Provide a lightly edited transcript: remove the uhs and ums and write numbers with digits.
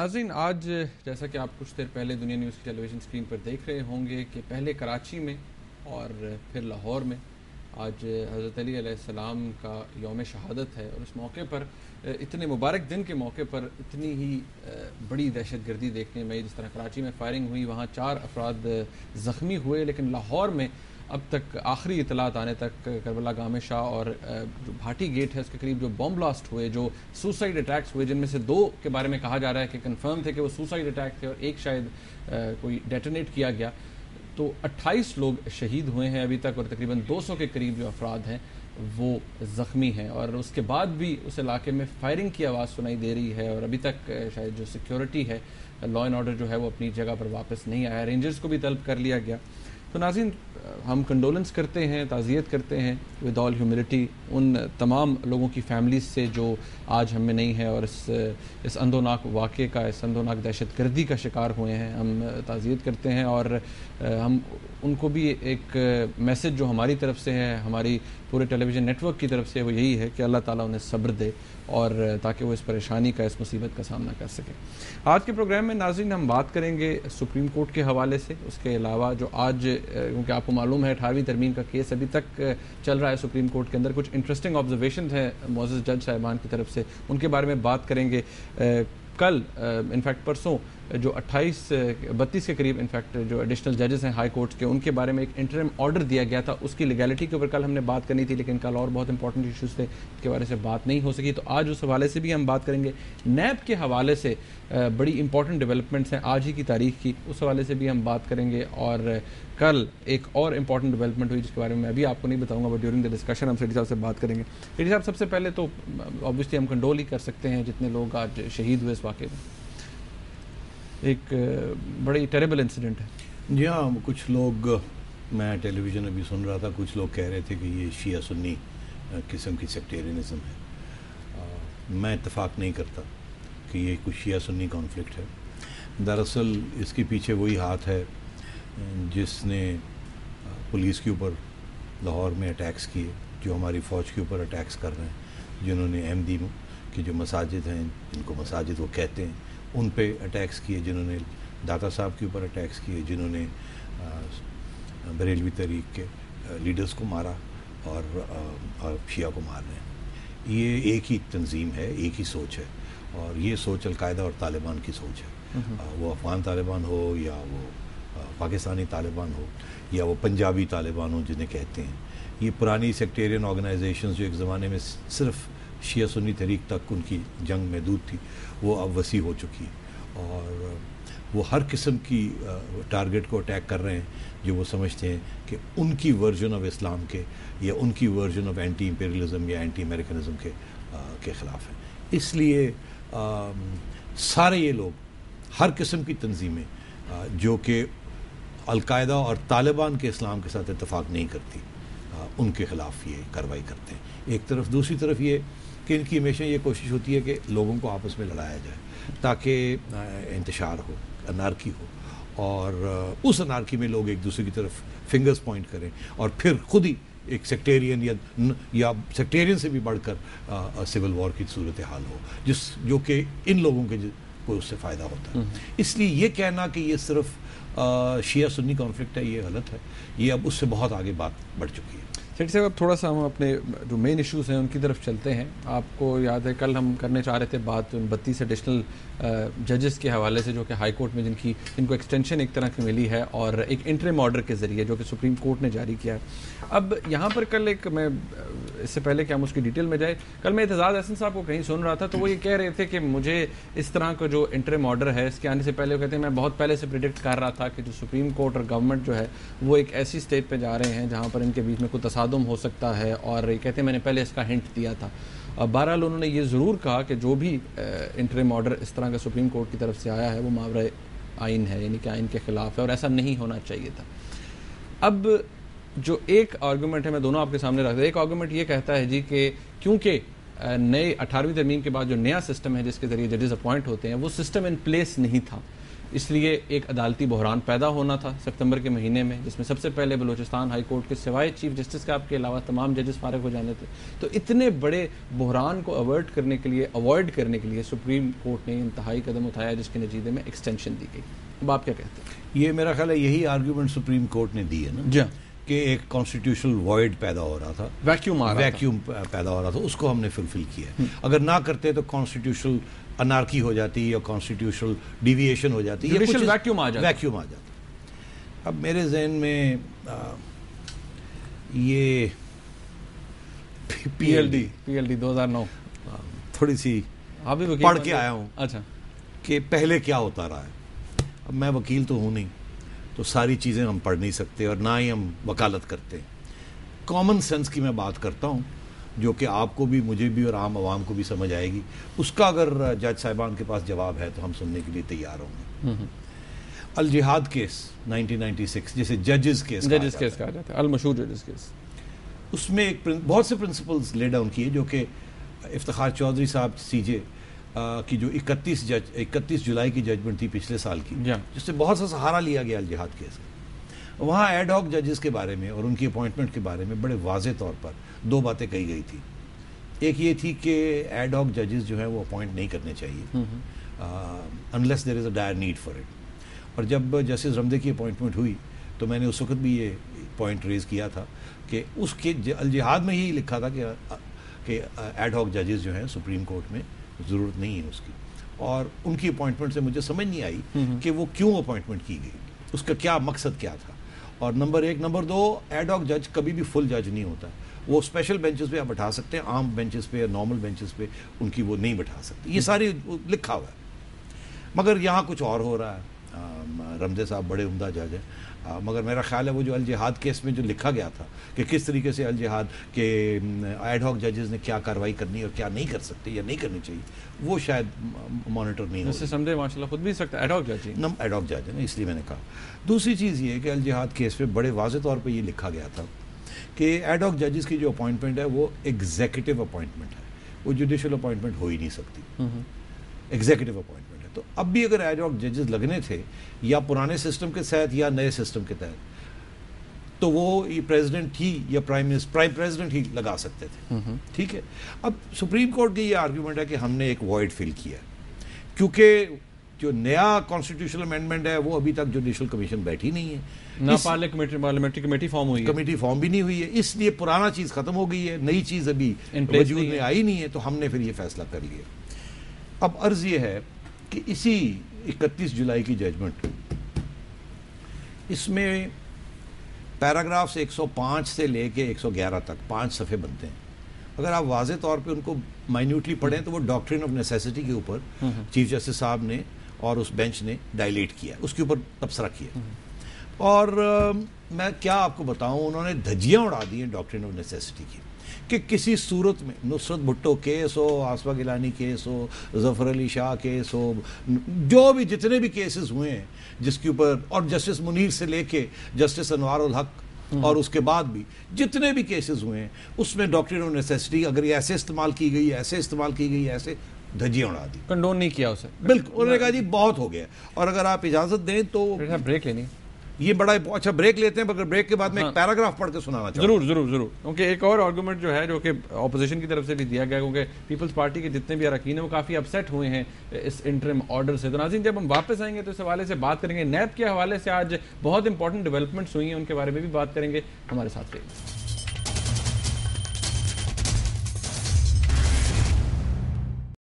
ناظرین آج جیسا کہ آپ کچھ دیر پہلے دنیا نیوز کی ٹیلی ویژن اسکرین پر دیکھ رہے ہوں گے کہ پہلے کراچی میں اور پھر لاہور میں آج حضرت علی علیہ السلام کا یوم شہادت ہے، اور اس موقع پر اتنے مبارک دن کے موقع پر اتنی ہی بڑی دہشت گردی دیکھنے میں، جس طرح کراچی میں فائرنگ ہوئی وہاں 4 افراد زخمی ہوئے، لیکن لاہور میں اب تک آخری اطلاعات آنے تک کربلا گام شاہ اور جو بھاٹی گیٹ ہے اس کے قریب جو بم بلاسٹ ہوئے، جو سوسائڈ اٹیکس ہوئے، جن میں سے 2 کے بارے میں کہا جا رہا ہے کہ کنفرم تھے کہ وہ سوسائڈ اٹیک تھے اور ایک شاید کوئی ڈیٹونیٹ کیا گیا، تو 28 لوگ شہید ہوئے ہیں ابھی تک، اور تقریباً 200 کے قریب جو افراد ہیں وہ زخمی ہیں، اور اس کے بعد بھی اس علاقے میں فائرنگ کی آواز سنائی دے رہی ہے، اور ابھی تک شاید جو سیکیورٹی ہے، لا اینڈ آرڈر جو ہے وہ اپنی جگہ پر واپس نہیں آیا، رینجرز کو بھی طلب کر لیا گیا۔ تو ناظرین ہم کنڈولنس کرتے ہیں، تعزیت کرتے ہیں ود آل ہیوملٹی ان تمام لوگوں کی فیملیز سے جو آج ہم میں نہیں ہے اور اس اندوناک واقعے کا، اس اندوناک دہشت گردی کا شکار ہوئے ہیں، ہم تعزیت کرتے ہیں، اور ہم ان کو بھی ایک میسج جو ہماری طرف سے ہے، ہماری پورے ٹیلی ویژن نیٹ ورک کی طرف سے، وہ یہی ہے کہ اللہ تعالیٰ انہیں صبر دے اور تاکہ وہ اس پریشانی کا، اس مصیبت کا سامنا کر سکیں۔ آج کے پروگرام میں ناظرین ہم بات کریں گے سپریم کورٹ کے حوالے سے، اس کے علاوہ جو آج کیونکہ آپ کو معلوم ہے 18ویں ترمیم کا کیس ابھی تک چل رہا ہے سپریم کورٹ کے اندر، کچھ انٹرسٹنگ آبزرویشنز ہیں معزز جج صاحبان کی طرف سے، ان کے بارے میں بات کریں گے۔ کل انفیکٹ پرسوں جو 32 کے قریب انفیکٹ جو ایڈیشنل ججز ہیں ہائی کورٹ کے، ان کے بارے میں ایک انٹرم آرڈر دیا گیا تھا، اس کی لیگیلٹی کے اوپر کل ہم نے بات کرنی تھی، لیکن کل اور بہت امپورٹنٹ ایشوز تھے، اس کے بارے سے بات نہیں ہو سکی، تو آج اس حوالے سے بھی ہم بات کریں گے۔ نیب کے حوالے سے بڑی امپورٹنٹ ڈیولپمنٹس ہیں آج ہی کی تاریخ کی، اس حوالے سے بھی ہم بات کریں گے، اور کل ایک اور امپورٹنٹ ڈیولپمنٹ ہوئی جس کے بارے میں ابھی آپ کو نہیں بتاؤں گا، بٹ ڈیورنگ دا ڈسکشن ہم سیٹی صاحب سے بات کریں گے۔ سیٹی صاحب سب سے پہلے تو آبویسلی ہم کنڈول ہی کر سکتے ہیں جتنے لوگ آج شہید ہوئے اس واقعے میں، ایک بڑی ٹیریبل انسیڈنٹ ہے۔ جی ہاں، کچھ لوگ، میں ٹیلی ویژن ابھی سن رہا تھا، کچھ لوگ کہہ رہے تھے کہ یہ شیعہ سنی قسم کی سیکٹیرینزم ہے۔ میں اتفاق نہیں کرتا کہ یہ کچھ شیعہ سنی کانفلکٹ ہے۔ دراصل اس کے پیچھے وہی ہاتھ ہے جس نے پولیس کے اوپر لاہور میں اٹیکس کیے، جو ہماری فوج کے اوپر اٹیکس کر رہے ہیں، جنہوں نے احمدی کی جو مساجد ہیں، جن کو مساجد وہ کہتے ہیں، ان پہ اٹیکس کیے، جنہوں نے داتا صاحب کے اوپر اٹیکس کیے، جنہوں نے بریلوی تحریک کے لیڈرز کو مارا اور شیعہ کو مار رہے ہیں۔ یہ ایک ہی تنظیم ہے، ایک ہی سوچ ہے، اور یہ سوچ القاعدہ اور طالبان کی سوچ ہے، وہ افغان طالبان ہو یا وہ پاکستانی طالبان ہو یا وہ پنجابی طالبان ہو جنہیں کہتے ہیں۔ یہ پرانی سیکٹیرین آرگنائزیشنز جو ایک زمانے میں صرف شیعہ سنی تحریک تک ان کی جنگ محدود تھی، وہ اب وسیع ہو چکی ہے، اور وہ ہر قسم کی ٹارگٹ کو اٹیک کر رہے ہیں جو وہ سمجھتے ہیں کہ ان کی ورژن آف اسلام کے یا ان کی ورژن آف اینٹی امپیریلزم یا اینٹی امریکنزم کے خلاف ہیں۔ اس لیے سارے یہ لوگ، ہر قسم کی تنظیمیں جو کہ القاعدہ اور طالبان کے اسلام کے ساتھ اتفاق نہیں کرتی، ان کے خلاف یہ کارروائی کرتے ہیں ایک طرف۔ دوسری طرف یہ کہ ان کی ہمیشہ یہ کوشش ہوتی ہے کہ لوگوں کو آپس میں لڑایا جائے تاکہ انتشار ہو، انارکی ہو، اور اس انارکی میں لوگ ایک دوسرے کی طرف فنگرز پوائنٹ کریں، اور پھر خود ہی ایک سیکٹیرین یا سیکٹیرین سے بھی بڑھ کر سول وار کی صورتحال ہو، جو کہ ان لوگوں کے کو اس سے فائدہ ہوتا ہے۔ اس لیے یہ کہنا کہ یہ صرف شیعہ سنی کانفلکٹ ہے، یہ غلط ہے، یہ اب اس سے بہت آگے بات بڑھ چکی ہے۔ سیٹی صاحب اب تھوڑا سا ہم اپنے جو مین ایشوز ہیں ان کی طرف چلتے ہیں۔ آپ کو یاد ہے کل ہم کرنے چاہ رہے تھے بات 32 ایڈیشنل ججز کے حوالے سے جو کہ ہائی کورٹ میں جن کو ایکسٹینشن ایک طرح کی ملی ہے، اور ایک انٹرم آرڈر کے ذریعے جو کہ سپریم کورٹ نے جاری کیا ہے۔ اب یہاں پر کل میں اس سے پہلے کہ ہم اس کی ڈیٹیل میں جائیں، کل میں اعتزاز احسن صاحب کو کہیں سن رہا تھا تو وہ یہ کہہ رہے تھے کہ مجھے اس طرح کا جو انٹرم آرڈر ہے اس کے آنے سے پہلے وہ کہتے ہیں میں بہت پہلے سے پریڈکٹ کر رہا تھا کہ جو سپریم کورٹ اور گورنمنٹ جو ہے وہ ایک ایسی اسٹیج پہ جا رہے ہیں جہاں پر ان کے بیچ میں کوئی تصادم ہو سکتا ہے، اور یہ کہتے ہیں میں نے پہلے اس کا ہنٹ دیا تھا۔ بہرحال انہوں نے یہ ضرور کہا کہ جو بھی انٹرم آرڈر اس طرح کا سپریم کورٹ کی طرف سے آیا ہے وہ ماورائے آئین ہے، یعنی کہ آئین کے خلاف ہے، اور ایسا نہیں ہونا چاہیے تھا۔ اب جو ایک آرگومنٹ ہے میں دونوں آپ کے سامنے رکھتا ہوں، ایک آرگومنٹ یہ کہتا ہے جی کہ کیونکہ نئے 18ویں ترمیم کے بعد جو نیا سسٹم ہے جس کے ذریعے ججز اپوائنٹ ہوتے ہیں وہ سسٹم ان پلیس نہیں تھا، اس لیے ایک عدالتی بحران پیدا ہونا تھا ستمبر کے مہینے میں، جس میں سب سے پہلے بلوچستان ہائی کورٹ کے سوائے چیف جسٹس کے آپ کے علاوہ تمام ججز فارغ ہو جانے تھے. تو اتنے بڑے بحران کو اوائڈ کرنے کے لیے سپریم کورٹ نے انتہائی قدم اٹھایا جس کے نتیجے میں ایکسٹینشن دی گئی. اب آپ کیا کہتے ہیں؟ یہ میرا خیال ہے یہی آرگیومنٹ سپریم کورٹ نے دی ہے نا جی کہ ایک کانسٹیٹیوشنل وائڈ پیدا ہو رہا تھا، ویکیوم پیدا ہو رہا تھا، اس کو ہم نے فلفل کیا ہے. اگر نہ کرتے تو کانسٹیٹیوشنل انارکی ہو جاتی یا کانسٹیٹیوشنل ڈیویشن ہو جاتی ہے، ویکیوم آ جاتا. اب میرے ذہن میں یہ پی ایل ڈی 2009 تھوڑی سی پڑھ کے آیا ہوں. اچھا کہ پہلے کیا ہوتا رہا ہے. اب میں وکیل تو ہوں نہیں، تو ساری چیزیں ہم پڑھ نہیں سکتے اور نہ ہی ہم وکالت کرتے. کامن سینس کی میں بات کرتا ہوں جو کہ آپ کو بھی، مجھے بھی اور عام عوام کو بھی سمجھ آئے گی. اس کا اگر جج صاحبان کے پاس جواب ہے تو ہم سننے کے لیے تیار ہوں گے. الجہاد کیس 1996 جسے ججز کیس کہا جاتا ہے، المشہور ججز کیس، اس میں ایک بہت سے پرنسپلز لے ڈاؤن کیے جو کہ افتخار چودھری صاحب سی جے کی جو 31 جولائی کی ججمنٹ تھی پچھلے سال کی، جس سے بہت سا سہارا لیا گیا الجہاد کیس کا. وہاں ایڈ ہاک ججز کے بارے میں اور ان کی اپوائنٹمنٹ کے بارے میں بڑے واضح طور پر دو باتیں کہی گئی تھی. ایک یہ تھی کہ ایڈ ہاک ججز جو ہیں وہ اپوائنٹ نہیں کرنے چاہیے unless there is a dire need for it. اور جب جسٹس رمدے کی اپوائنٹمنٹ ہوئی تو میں نے اس وقت بھی یہ پوائنٹ ریز کیا تھا کہ اس کے الجہاد میں ہی لکھا تھا کہ ایڈ ہاک ججز جو ہیں سپریم کورٹ میں ضرورت نہیں ہے اس کی. اور ان کی اپوائنٹمنٹ سے مجھے سمجھ نہیں آئی کہ وہ کیوں اپوائنٹمنٹ کی گئی، اس کا کیا مقصد کیا تھا. اور نمبر 1 نمبر 2 ایڈ ہاک جج کبھی بھی فل جج نہیں ہوتا. وہ اسپیشل بینچز پہ آپ بٹھا سکتے ہیں، عام بینچز پہ یا نارمل بینچز پہ ان کی وہ نہیں بٹھا سکتے. یہ ساری لکھا ہوا ہے. مگر یہاں کچھ اور ہو رہا ہے. رمدے صاحب بڑے عمدہ جج ہیں، مگر میرا خیال ہے وہ جو الجہاد کیس میں جو لکھا گیا تھا کہ کس طریقے سے الجہاد کے ایڈ ہاک ججز نے کیا کارروائی کرنی اور کیا نہیں کر سکتے یا نہیں کرنی چاہیے، وہ شاید مانیٹر نہیں ہو. سمجھے ماشاءاللہ خود بھی سکتا ایڈ ہاک جج ہے نا، اس لیے میں نے کہا. دوسری چیز یہ ہے کہ الجہاد کیس پہ بڑے واضح طور پہ یہ لکھا گیا تھا کہ ایڈ ہاک ججز کی جو اپوائنٹمنٹ ہے وہ ایگزیکٹو اپوائنٹمنٹ ہے، وہ جوڈیشل اپوائنٹمنٹ ہو ہی نہیں سکتی، ایگزیکٹو اپوائنٹمنٹ ہے. تو اب بھی اگر ایڈ ہاک ججز لگنے تھے یا پرانے سسٹم کے تحت یا نئے سسٹم کے تحت تو وہ پریزیڈنٹ ہی یا پرائم پریزیڈنٹ ہی لگا سکتے تھے. ٹھیک ہے. اب سپریم کورٹ کی یہ آرگیومنٹ ہے کہ ہم نے ایک وائڈ فل کیا کیونکہ جو نیا کانسٹیٹیوشنل امینڈمنٹ ہے وہ ابھی تک جوڈیشل کمیشن بیٹھی نہیں ہے، نہ پارلیمنٹری کمیٹی فارم ہوئی ہے، کمیٹی فارم بھی نہیں ہوئی ہے. اس لیے پرانا چیز ختم ہو گئی ہے، نئی چیز ابھی وجود میں آئی نہیں ہے. تو ہم نے پھر یہ فیصلہ کر لیا. اب عرض یہ ہے کہ اسی 31 جولائی کی ججمنٹ اس میں پیراگرافز 105 سے لے کے 111 تک 5 صفحے بنتے ہیں. اگر آپ واضح طور پہ ان کو مائنیوٹلی پڑھیں تو وہ ڈاکٹرن آف نیسیسٹی کے اوپر چیف جسٹس صاحب نے اور اس بینچ نے ڈائلیٹ کیا، اس کے اوپر تبصرہ کیا. اور میں کیا آپ کو بتاؤں، انہوں نے دھجیاں اڑا دی ہیں ڈاکٹرن آف نیسیسٹی کی کہ کسی صورت میں نصرت بھٹو کیس ہو، آصفہ گیلانی کیس ہو، ظفر علی شاہ کیس ہو، جو بھی جتنے بھی کیسز ہوئے ہیں جس کے اوپر، اور جسٹس منیر سے لے کے جسٹس انوار الحق اور اس کے بعد بھی جتنے بھی کیسز ہوئے ہیں اس میں ڈاکٹرن آف نیسیسٹی اگر یہ ایسے استعمال کی گئی، ایسے استعمال کی گئی، ایسے دھجیاں اڑا دی، کنڈون نہیں کیا اسے. بالکل. انہوں نے کہا جی بہت ہو گیا. اور اگر آپ اجازت دیں تو بریک لینی، یہ بڑا اچھا بریک لیتے ہیں، مگر بریک کے بعد میں ایک پیراگراف پڑھ کے سنانا چاہوں گا. ضرور کیونکہ ایک اور آرگومنٹ جو ہے جو کہ اپوزیشن کی طرف سے بھی دیا گیا، کیونکہ پیپلز پارٹی کے جتنے بھی اراکین ہیں وہ کافی اپسیٹ ہوئے ہیں اس انٹرم آرڈر سے. تو ناظرین جب ہم واپس آئیں گے تو اس حوالے سے بات کریں گے. نیب کے حوالے سے آج بہت امپورٹنٹ ڈیولپمنٹس ہوئی ہیں، ان کے بارے میں بھی بات کریں گے. ہمارے ساتھ رہیے.